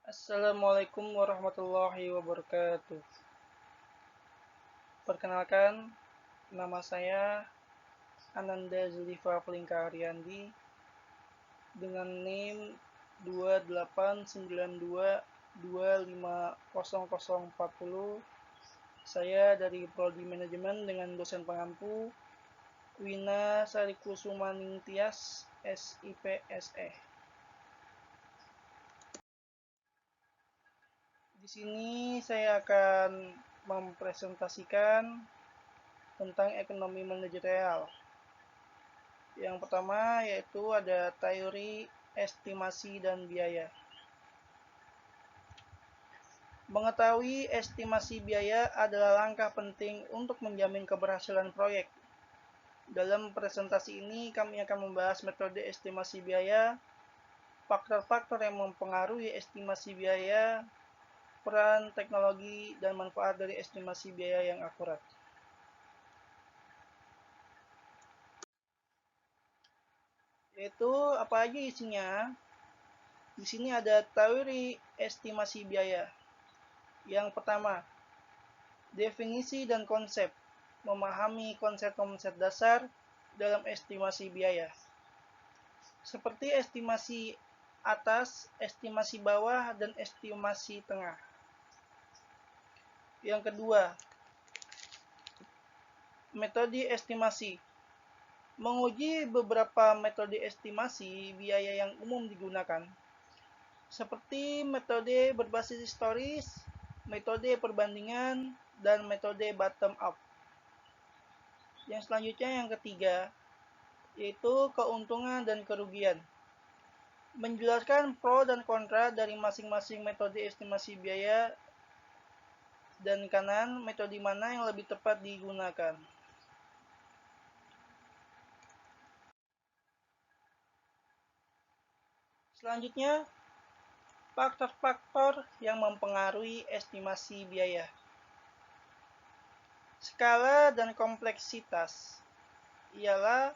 Assalamualaikum warahmatullahi wabarakatuh. Perkenalkan, nama saya Ananda Zulfa Pelingka Ariandi dengan NIM 2892250040. Saya dari Prodi Manajemen dengan dosen pengampu Wina Sarikusumaning Tias, SIPSE. Di sini saya akan mempresentasikan tentang ekonomi manajerial. Yang pertama yaitu ada teori estimasi dan biaya. Mengetahui estimasi biaya adalah langkah penting untuk menjamin keberhasilan proyek. Dalam presentasi ini kami akan membahas metode estimasi biaya, faktor-faktor yang mempengaruhi estimasi biaya, peran teknologi dan manfaat dari estimasi biaya yang akurat. Yaitu apa aja isinya? Di sini ada teori estimasi biaya. Yang pertama, definisi dan konsep. Memahami konsep-konsep dasar dalam estimasi biaya. Seperti estimasi atas, estimasi bawah, dan estimasi tengah. Yang kedua, metode estimasi. Menguji beberapa metode estimasi biaya yang umum digunakan, seperti metode berbasis historis, metode perbandingan, dan metode bottom up. Yang selanjutnya yang ketiga, yaitu keuntungan dan kerugian. Menjelaskan pro dan kontra dari masing-masing metode estimasi biaya dan kanan metode mana yang lebih tepat digunakan. Selanjutnya, faktor-faktor yang mempengaruhi estimasi biaya. Skala dan kompleksitas ialah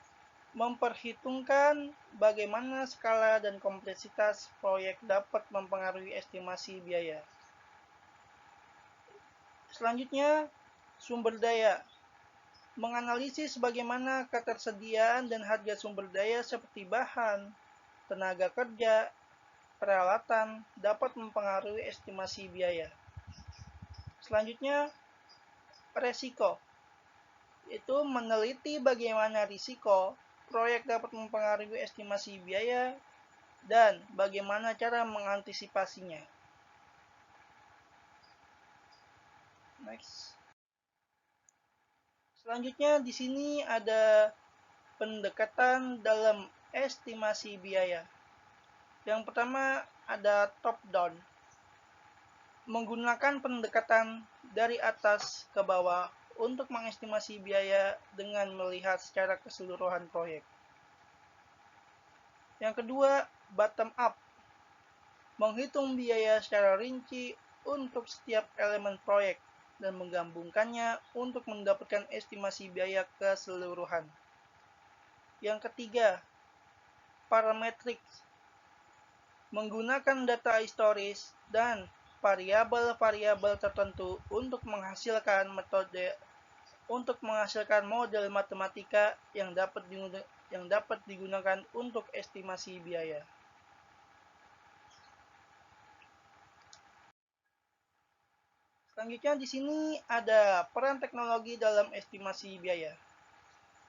memperhitungkan bagaimana skala dan kompleksitas proyek dapat mempengaruhi estimasi biaya. Selanjutnya, sumber daya. Menganalisis bagaimana ketersediaan dan harga sumber daya seperti bahan, tenaga kerja, peralatan dapat mempengaruhi estimasi biaya. Selanjutnya, resiko. Itu meneliti bagaimana risiko proyek dapat mempengaruhi estimasi biaya dan bagaimana cara mengantisipasinya. Next. Selanjutnya di sini ada pendekatan dalam estimasi biaya. Yang pertama ada top down. Menggunakan pendekatan dari atas ke bawah untuk mengestimasi biaya dengan melihat secara keseluruhan proyek. Yang kedua, bottom up. Menghitung biaya secara rinci untuk setiap elemen proyek dan menggabungkannya untuk mendapatkan estimasi biaya keseluruhan. Yang ketiga, parametrik. Menggunakan data historis dan variabel-variabel tertentu untuk menghasilkan model matematika yang dapat digunakan untuk estimasi biaya. Selanjutnya di sini ada peran teknologi dalam estimasi biaya.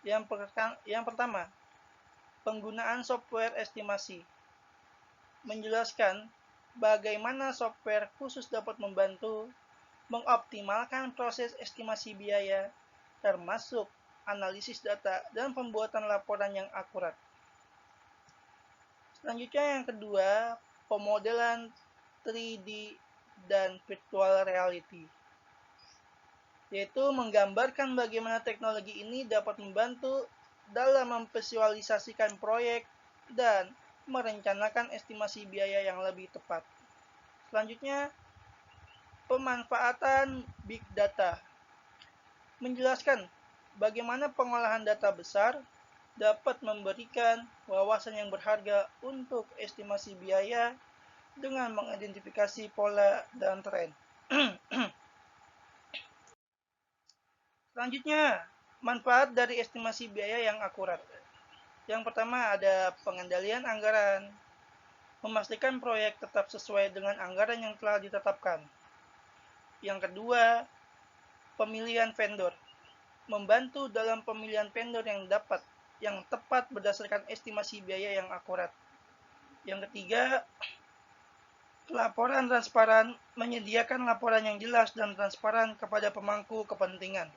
Yang pertama, penggunaan software estimasi. Menjelaskan bagaimana software khusus dapat membantu mengoptimalkan proses estimasi biaya, termasuk analisis data dan pembuatan laporan yang akurat. Selanjutnya yang kedua, pemodelan 3D dan virtual reality, yaitu menggambarkan bagaimana teknologi ini dapat membantu dalam memvisualisasikan proyek dan merencanakan estimasi biaya yang lebih tepat. Selanjutnya, pemanfaatan big data. Menjelaskan bagaimana pengolahan data besar dapat memberikan wawasan yang berharga untuk estimasi biaya dengan mengidentifikasi pola dan tren. Selanjutnya, manfaat dari estimasi biaya yang akurat. Yang pertama ada pengendalian anggaran, memastikan proyek tetap sesuai dengan anggaran yang telah ditetapkan. Yang kedua, pemilihan vendor, membantu dalam pemilihan vendor yang tepat berdasarkan estimasi biaya yang akurat. Yang ketiga, laporan transparan, menyediakan laporan yang jelas dan transparan kepada pemangku kepentingan.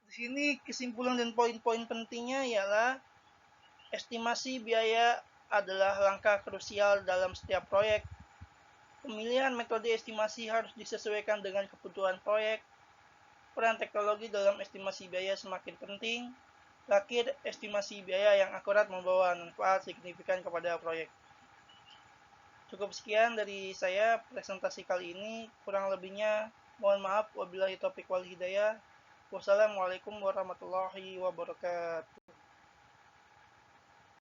Di sini kesimpulan dan poin-poin pentingnya ialah estimasi biaya adalah langkah krusial dalam setiap proyek. Pemilihan metode estimasi harus disesuaikan dengan kebutuhan proyek. Peran teknologi dalam estimasi biaya semakin penting. Terakhir, estimasi biaya yang akurat membawa manfaat signifikan kepada proyek. Cukup sekian dari saya presentasi kali ini. Kurang lebihnya mohon maaf. Wabillahi taufiq wal hidayah. Wassalamualaikum warahmatullahi wabarakatuh.